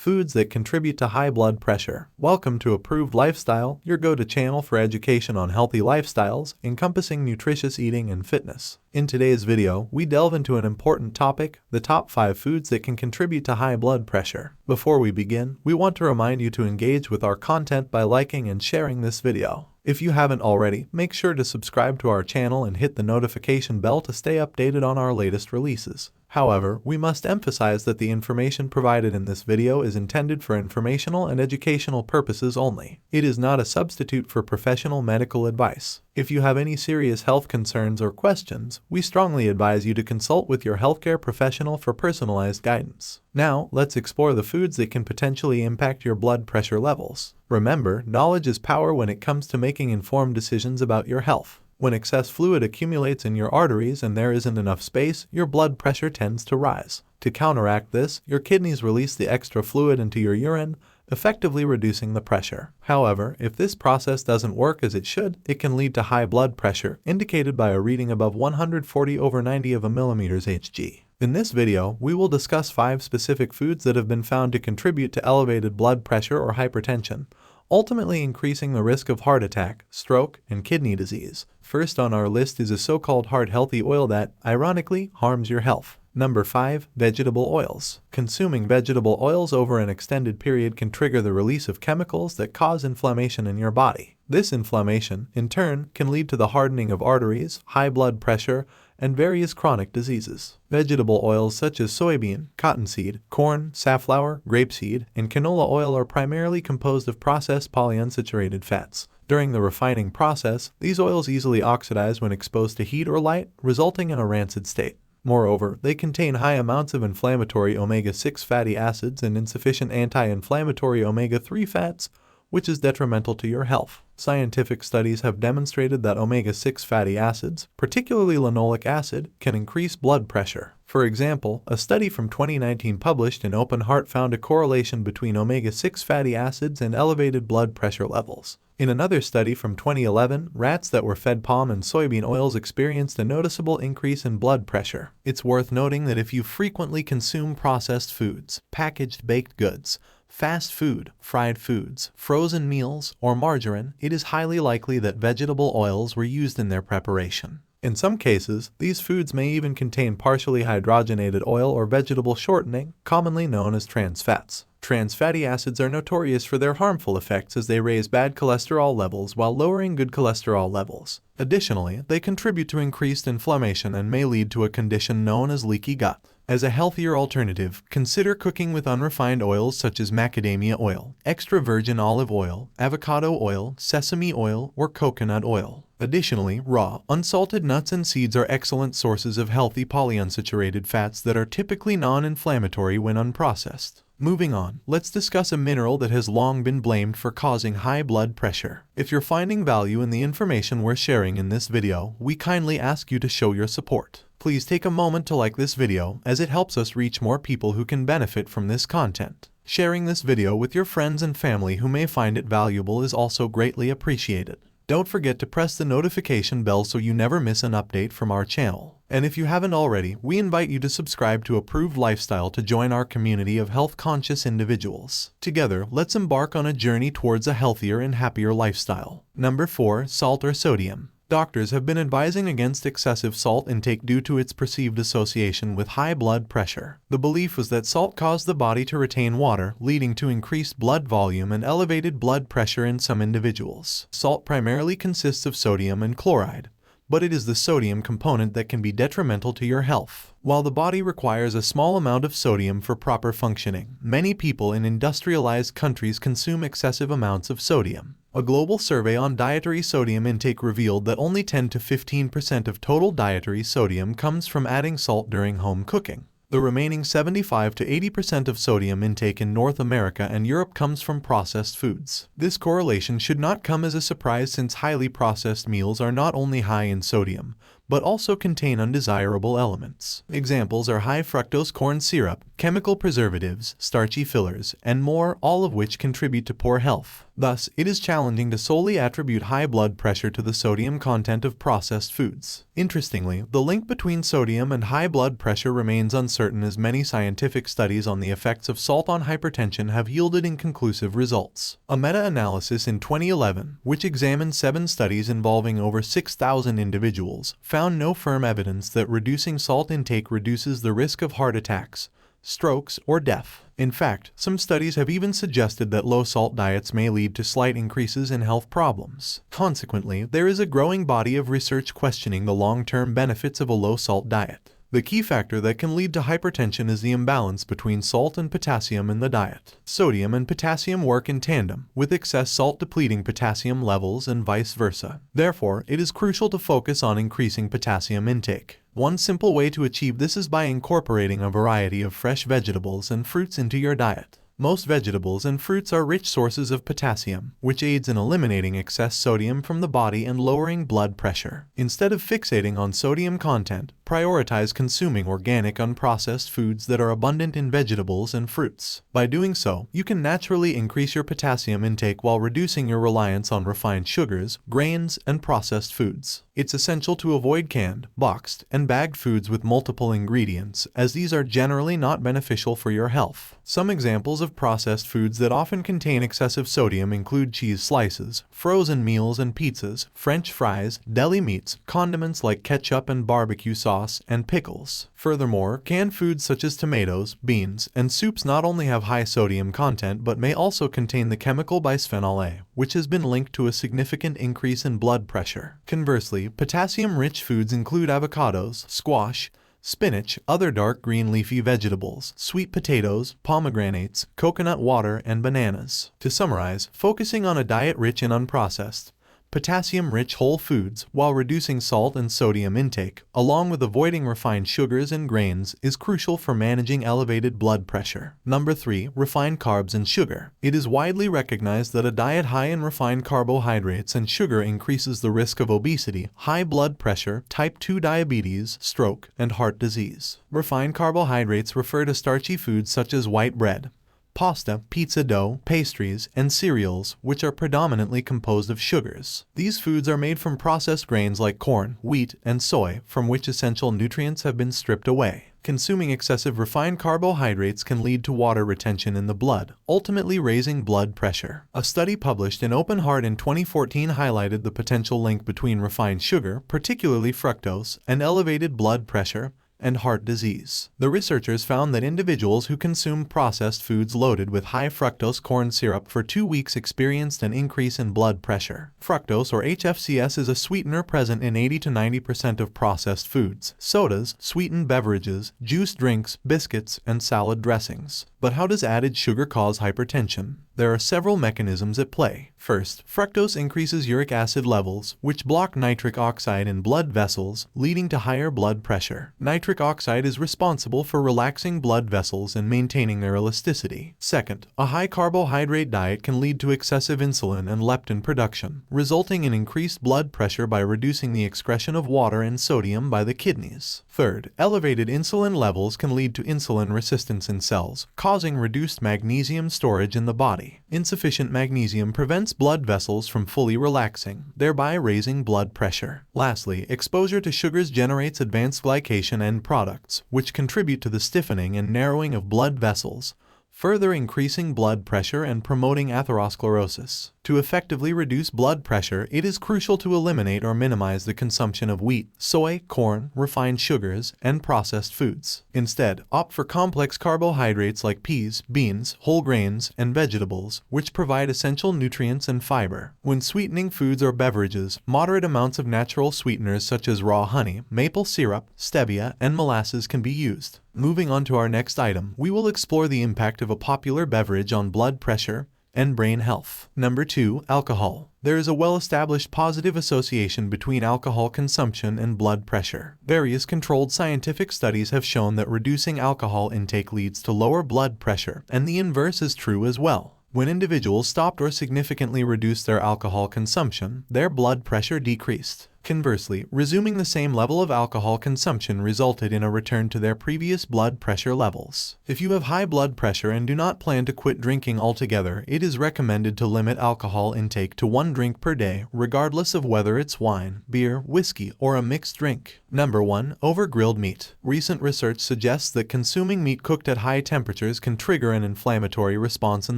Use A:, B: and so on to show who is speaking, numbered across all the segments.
A: Foods that contribute to high blood pressure. Welcome to Approved Lifestyle, your go-to channel for education on healthy lifestyles, encompassing nutritious eating and fitness. In today's video, we delve into an important topic, the top 5 foods that can contribute to high blood pressure. Before we begin, we want to remind you to engage with our content by liking and sharing this video. If you haven't already, make sure to subscribe to our channel and hit the notification bell to stay updated on our latest releases. However, we must emphasize that the information provided in this video is intended for informational and educational purposes only. It is not a substitute for professional medical advice. If you have any serious health concerns or questions, we strongly advise you to consult with your healthcare professional for personalized guidance. Now, let's explore the foods that can potentially impact your blood pressure levels. Remember, knowledge is power when it comes to making informed decisions about your health. When excess fluid accumulates in your arteries and there isn't enough space, your blood pressure tends to rise. To counteract this, your kidneys release the extra fluid into your urine, effectively reducing the pressure. However, if this process doesn't work as it should, it can lead to high blood pressure, indicated by a reading above 140/90 of a millimeters Hg. In this video, we will discuss 5 specific foods that have been found to contribute to elevated blood pressure or hypertension, ultimately increasing the risk of heart attack, stroke, and kidney disease. First on our list is a so-called heart-healthy oil that, ironically, harms your health. Number 5. Vegetable oils. Consuming vegetable oils over an extended period can trigger the release of chemicals that cause inflammation in your body. This inflammation, in turn, can lead to the hardening of arteries, high blood pressure, and various chronic diseases. Vegetable oils such as soybean, cottonseed, corn, safflower, grapeseed, and canola oil are primarily composed of processed polyunsaturated fats. During the refining process, these oils easily oxidize when exposed to heat or light, resulting in a rancid state. Moreover, they contain high amounts of inflammatory omega-6 fatty acids and insufficient anti-inflammatory omega-3 fats, which is detrimental to your health. Scientific studies have demonstrated that omega-6 fatty acids, particularly linoleic acid, can increase blood pressure. For example, a study from 2019 published in Open Heart found a correlation between omega-6 fatty acids and elevated blood pressure levels. In another study from 2011, rats that were fed palm and soybean oils experienced a noticeable increase in blood pressure. It's worth noting that if you frequently consume processed foods, packaged baked goods, fast food, fried foods, frozen meals, or margarine, it is highly likely that vegetable oils were used in their preparation. In some cases, these foods may even contain partially hydrogenated oil or vegetable shortening, commonly known as trans fats. Trans fatty acids are notorious for their harmful effects as they raise bad cholesterol levels while lowering good cholesterol levels. Additionally, they contribute to increased inflammation and may lead to a condition known as leaky gut. As a healthier alternative, consider cooking with unrefined oils such as macadamia oil, extra virgin olive oil, avocado oil, sesame oil, or coconut oil. Additionally, raw, unsalted nuts and seeds are excellent sources of healthy polyunsaturated fats that are typically non-inflammatory when unprocessed. Moving on, let's discuss a mineral that has long been blamed for causing high blood pressure. If you're finding value in the information we're sharing in this video, we kindly ask you to show your support. Please take a moment to like this video, as it helps us reach more people who can benefit from this content. Sharing this video with your friends and family who may find it valuable is also greatly appreciated. Don't forget to press the notification bell so you never miss an update from our channel. And if you haven't already, we invite you to subscribe to Approved Lifestyle to join our community of health-conscious individuals. Together, let's embark on a journey towards a healthier and happier lifestyle. Number 4. Salt or sodium. Doctors have been advising against excessive salt intake due to its perceived association with high blood pressure. The belief was that salt caused the body to retain water, leading to increased blood volume and elevated blood pressure in some individuals. Salt primarily consists of sodium and chloride, but it is the sodium component that can be detrimental to your health. While the body requires a small amount of sodium for proper functioning, many people in industrialized countries consume excessive amounts of sodium. A global survey on dietary sodium intake revealed that only 10 to 15% of total dietary sodium comes from adding salt during home cooking. The remaining 75 to 80% of sodium intake in North America and Europe comes from processed foods. This correlation should not come as a surprise since highly processed meals are not only high in sodium, but also contain undesirable elements. Examples are high fructose corn syrup, chemical preservatives, starchy fillers, and more, all of which contribute to poor health. Thus, it is challenging to solely attribute high blood pressure to the sodium content of processed foods. Interestingly, the link between sodium and high blood pressure remains uncertain, as many scientific studies on the effects of salt on hypertension have yielded inconclusive results. A meta-analysis in 2011, which examined 7 studies involving over 6,000 individuals, found no firm evidence that reducing salt intake reduces the risk of heart attacks, strokes, or death. In fact, some studies have even suggested that low-salt diets may lead to slight increases in health problems. Consequently, there is a growing body of research questioning the long-term benefits of a low-salt diet. The key factor that can lead to hypertension is the imbalance between salt and potassium in the diet. Sodium and potassium work in tandem, with excess salt depleting potassium levels and vice versa. Therefore, it is crucial to focus on increasing potassium intake. One simple way to achieve this is by incorporating a variety of fresh vegetables and fruits into your diet. Most vegetables and fruits are rich sources of potassium, which aids in eliminating excess sodium from the body and lowering blood pressure. Instead of fixating on sodium content, prioritize consuming organic unprocessed foods that are abundant in vegetables and fruits. By doing so, you can naturally increase your potassium intake while reducing your reliance on refined sugars, grains, and processed foods. It's essential to avoid canned, boxed, and bagged foods with multiple ingredients, as these are generally not beneficial for your health. Some examples of processed foods that often contain excessive sodium include cheese slices, frozen meals and pizzas, French fries, deli meats, condiments like ketchup and barbecue sauce, and pickles. Furthermore, canned foods such as tomatoes, beans, and soups not only have high sodium content but may also contain the chemical bisphenol A, which has been linked to a significant increase in blood pressure. Conversely, potassium-rich foods include avocados, squash, spinach, other dark green leafy vegetables, sweet potatoes, pomegranates, coconut water, and bananas. To summarize, focusing on a diet rich in unprocessed, potassium-rich whole foods while reducing salt and sodium intake, along with avoiding refined sugars and grains, is crucial for managing elevated blood pressure. Number 3. Refined carbs and sugar. It is widely recognized that a diet high in refined carbohydrates and sugar increases the risk of obesity, high blood pressure, type 2 diabetes, stroke, and heart disease. Refined carbohydrates refer to starchy foods such as white bread, pasta, pizza dough, pastries, and cereals, which are predominantly composed of sugars. These foods are made from processed grains like corn, wheat, and soy, from which essential nutrients have been stripped away. Consuming excessive refined carbohydrates can lead to water retention in the blood, ultimately raising blood pressure. A study published in Open Heart in 2014 highlighted the potential link between refined sugar, particularly fructose, and elevated blood pressure and heart disease. The researchers found that individuals who consumed processed foods loaded with high fructose corn syrup for 2 weeks experienced an increase in blood pressure. Fructose, or HFCS, is a sweetener present in 80 to 90% of processed foods, sodas, sweetened beverages, juice drinks, biscuits, and salad dressings. But how does added sugar cause hypertension? There are several mechanisms at play. First, fructose increases uric acid levels, which block nitric oxide in blood vessels, leading to higher blood pressure. Nitric oxide is responsible for relaxing blood vessels and maintaining their elasticity. Second, a high carbohydrate diet can lead to excessive insulin and leptin production, resulting in increased blood pressure by reducing the excretion of water and sodium by the kidneys. Third, elevated insulin levels can lead to insulin resistance in cells, causing reduced magnesium storage in the body. Insufficient magnesium prevents blood vessels from fully relaxing, thereby raising blood pressure. Lastly, exposure to sugars generates advanced glycation end products, which contribute to the stiffening and narrowing of blood vessels, further increasing blood pressure and promoting atherosclerosis. To effectively reduce blood pressure, it is crucial to eliminate or minimize the consumption of wheat, soy, corn, refined sugars, and processed foods. Instead, opt for complex carbohydrates like peas, beans, whole grains, and vegetables, which provide essential nutrients and fiber. When sweetening foods or beverages, moderate amounts of natural sweeteners such as raw honey, maple syrup, stevia, and molasses can be used. Moving on to our next item, we will explore the impact of a popular beverage on blood pressure and brain health. Number 2. Alcohol. There is a well-established positive association between alcohol consumption and blood pressure. Various controlled scientific studies have shown that reducing alcohol intake leads to lower blood pressure, and the inverse is true as well. When individuals stopped or significantly reduced their alcohol consumption, their blood pressure decreased. Conversely, resuming the same level of alcohol consumption resulted in a return to their previous blood pressure levels. If you have high blood pressure and do not plan to quit drinking altogether, it is recommended to limit alcohol intake to 1 drink per day, regardless of whether it's wine, beer, whiskey, or a mixed drink. Number 1. Over-grilled meat. Recent research suggests that consuming meat cooked at high temperatures can trigger an inflammatory response in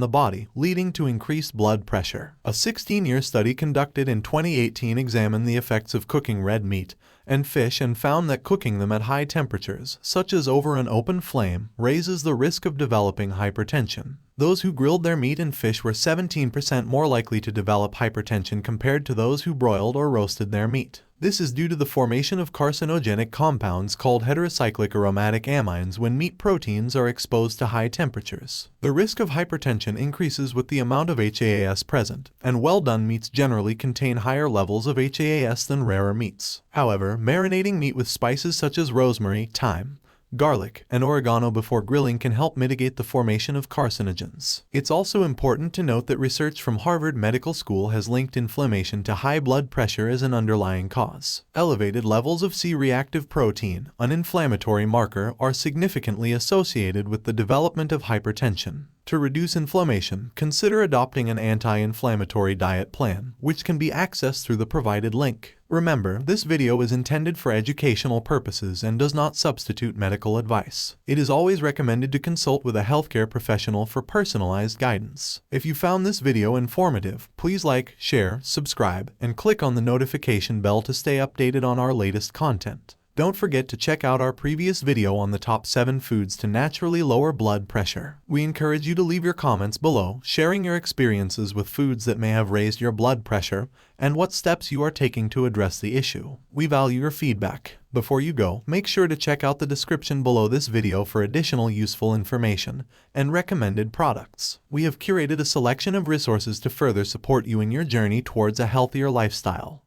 A: the body, leading to increased blood pressure. A 16-year study conducted in 2018 examined the effects of cooking red meat and fish and found that cooking them at high temperatures, such as over an open flame, raises the risk of developing hypertension. Those who grilled their meat and fish were 17% more likely to develop hypertension compared to those who broiled or roasted their meat. This is due to the formation of carcinogenic compounds called heterocyclic aromatic amines when meat proteins are exposed to high temperatures. The risk of hypertension increases with the amount of HAAS present, and well-done meats generally contain higher levels of HAAS than rarer meats. However, marinating meat with spices such as rosemary, thyme, garlic, and oregano before grilling can help mitigate the formation of carcinogens. It's also important to note that research from Harvard Medical School has linked inflammation to high blood pressure as an underlying cause. Elevated levels of C-reactive protein, an inflammatory marker, are significantly associated with the development of hypertension. To reduce inflammation, consider adopting an anti-inflammatory diet plan, which can be accessed through the provided link. Remember, this video is intended for educational purposes and does not substitute medical advice. It is always recommended to consult with a healthcare professional for personalized guidance. If you found this video informative, please like, share, subscribe, and click on the notification bell to stay updated on our latest content. Don't forget to check out our previous video on the top 7 foods to naturally lower blood pressure. We encourage you to leave your comments below, sharing your experiences with foods that may have raised your blood pressure and what steps you are taking to address the issue. We value your feedback. Before you go, make sure to check out the description below this video for additional useful information and recommended products. We have curated a selection of resources to further support you in your journey towards a healthier lifestyle.